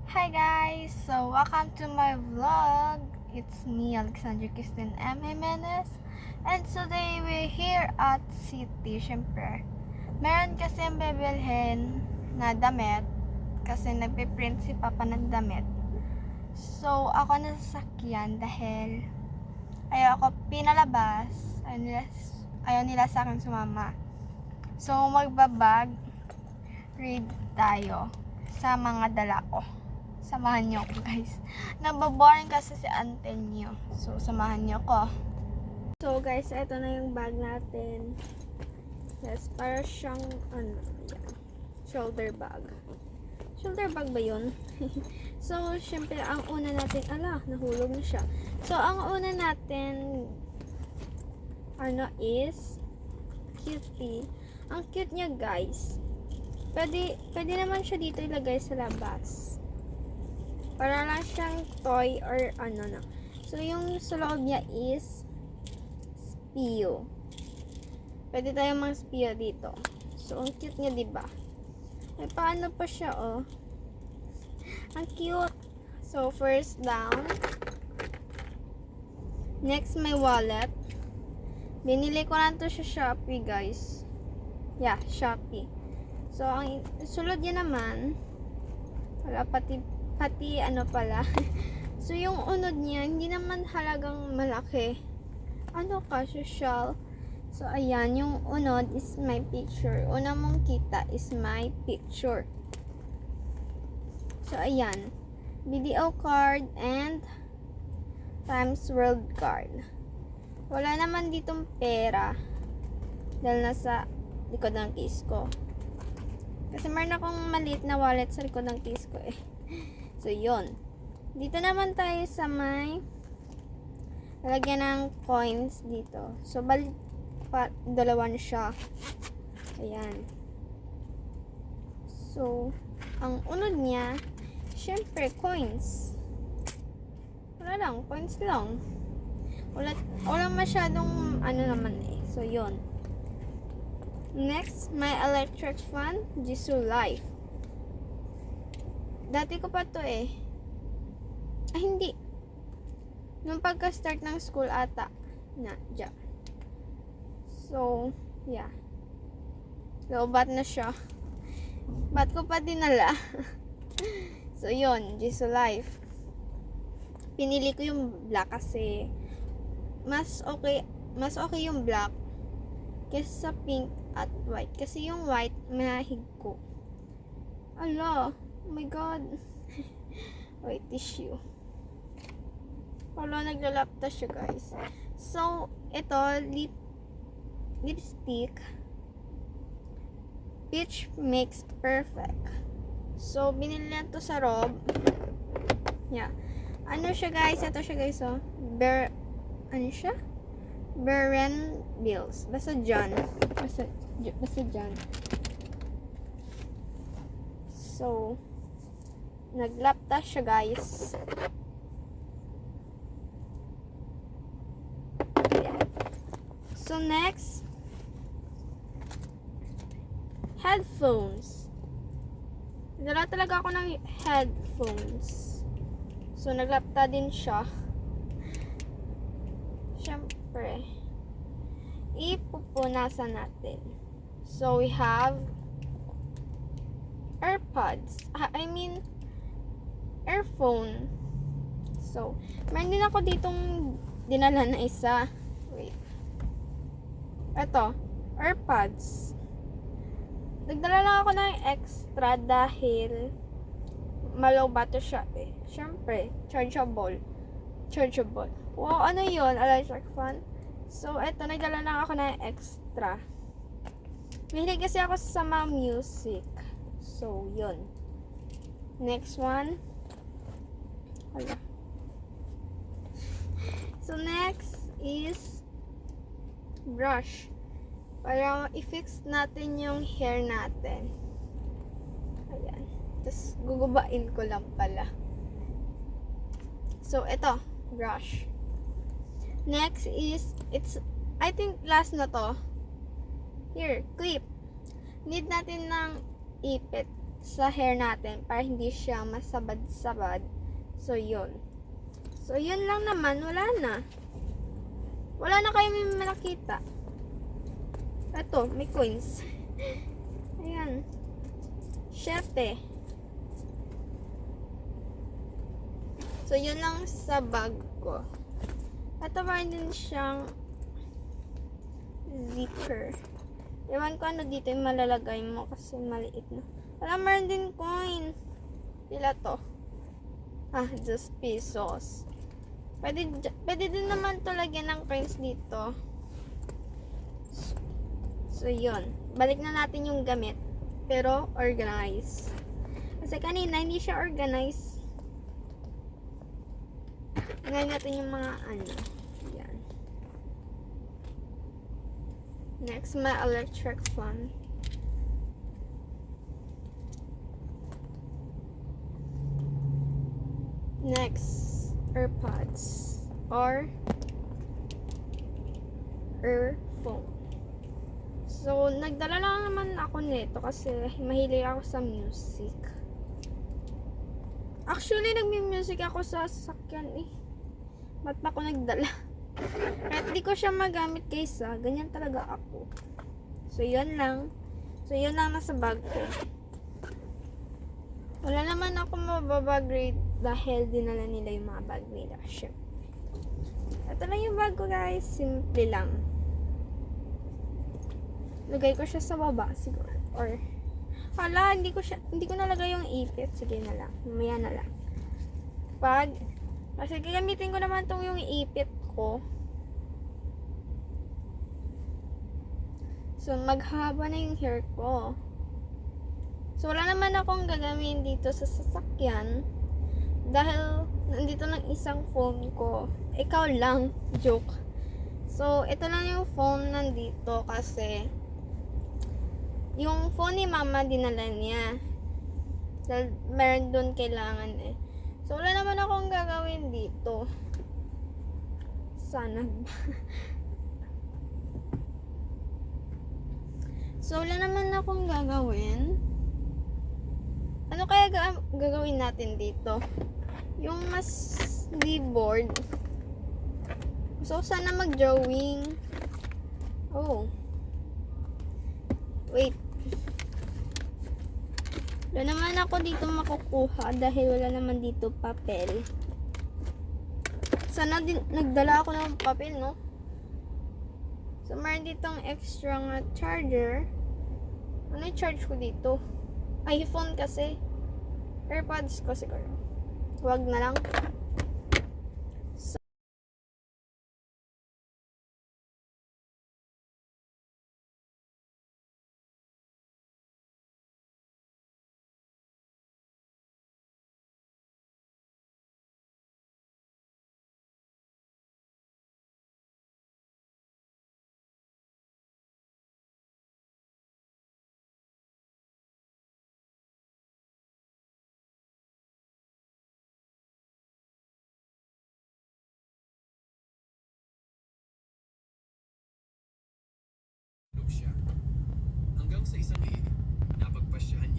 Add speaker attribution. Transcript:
Speaker 1: Hi guys! So, welcome to my vlog. It's me, Alexandra Christine M. Jimenez. And today, we're here at City. Siyempre, meron kasi bibilhin na damit kasi nagpiprint si Papa ng damit. So, ako nasasakyan dahil ayaw ako pinalabas. Ayaw nila sa akin sumama. So, magbabag read tayo sa mga dala ko. Samahan niyo ko guys. Nababoring kasi si ante niyo. So, samahan niyo ko. So guys, ito na yung bag natin. Yes, para siyang yan, shoulder bag. Shoulder bag ba yun? So, syempre, ang una natin, nahulog na siya. So, ang una natin, is cutie. Ang cute niya guys. Pwede naman siya dito ilagay sa labas. Para lang siyang toy or na. So, yung sa loob niya is spio. Pwede tayong mga spio dito. So, ang cute niya, diba? Ay, paano pa siya, oh. Ang cute. So, first down. Next, may wallet. Binili ko lang to sa Shopee, guys. Yeah, Shopee. So, ang sulod niya naman, wala pati pala. So, yung unod niya, hindi naman halagang malaki. Social. So, ayan, yung unod is my picture. Una mong kita is my picture. So, ayan. Video card and Times World card. Wala naman ditong pera dahil nasa likod ng case ko. Kasi meron akong maliit na wallet sa likod ng case ko eh. So, yun. Dito naman tayo sa may lalagyan ng coins dito. So, dalawa na siya. Ayan. So, ang unod niya, syempre, coins. Wala lang. Coins lang. Wala masyadong naman eh. So, yun. Next, my electric fan, Jisoo Life. Dati ko pa to eh. Ay, hindi. Nung pagka-start ng school ata. Diyan. So, yeah. Lobat na siya. Ba't ko pa dinala? So, yun. Jisoo Life. Pinili ko yung black kasi mas okay yung black kaysa pink at white. Kasi yung white, mahig ko. Oh my god. Wait, tissue. Naglalapta siya guys. So, ito, lipstick. Peach Makes Perfect. So, binili lang to sa Rob. Yeah. Siya guys? Ito siya guys, oh. Siya? Beren Bills. Basta John. Basta John. So, naglapta siya guys. Yeah. So, next, headphones. Dala talaga ako ng headphones. So, naglapta din siya. Siyempre, ipupunasan natin. So, we have AirPods. Earphone. So, meron din ako ditong dinala na isa. Wait. Ito, AirPods. Nagdala lang ako ng extra dahil malaw bato siya eh. Siyempre, chargeable. Wow, ano yun? Electric fan. So, eto, nagdala lang ako ng extra. Mahilig kasi ako sa mga music. So, yun. Next one. So, next is brush. Para i-fix natin yung hair natin. Ayan. Tapos, gugubain ko lang pala. So, ito. Brush. Next is, I think last na to. Here, clip. Need natin ng ipit. sa hair natin para hindi siya masabad-sabad. So, yun. So, yun lang naman. Wala na. Wala na kayo may nakita. Ito, may coins. Ayan. 7. So, yun lang sa bag ko. Ito meron din siyang zipper. Ewan ko ano dito yung malalagay mo kasi maliit na. Wala, meron din coin. Pila to? 2 pesos. Pwede din naman to lagyan ng coins dito. So, yun. Balik na natin yung gamit. Pero, organize. Kasi kanina, hindi siya organize. Tingnan natin yung mga ano. Yan. Next, my electric fan. Next, AirPods. Or, earphone. So, nagdala lang naman ako nito kasi mahilig ako sa music. Actually, nagmi-music ako sa sasakyan eh. Ba't pa ako nagdala? Kahit di ko siya magamit kaysa, ganyan talaga ako. So, yun lang. So, yun lang nasa bag ko. Wala naman ako mababa grade dahil dinala nila yung mga bag nila. Syempre. Ito lang yung bag ko guys. Simple lang. Lagay ko siya sa baba siguro. Or, hala, hindi ko nalagay yung ipit. Sige na lang. Mamaya na lang. Kasi gagamitin ko naman tong yung ipit ko. So, maghaba na yung hair ko. So, wala naman akong gagawin dito sa sasakyan. Dahil, nandito lang isang phone ko. Ikaw lang. Joke. So, ito lang yung phone nandito kasi yung phone ni mama dinala niya. Dahil meron doon kailangan eh. So, wala naman akong gagawin dito. Sana ba? So, wala naman akong gagawin. Ano kaya gagawin natin dito? Yung mas board. So, sana mag-drawing. Oh. Wait. Wala naman ako dito makukuha dahil wala naman dito papel. Sana din nagdala ako ng papel, no? So, meron ditong extra nga charger. Ano yung charge ko dito? iPhone kasi. AirPods ko siguro. Huwag na lang. So,
Speaker 2: Siya. Hanggang sa isang napagpasyahan niya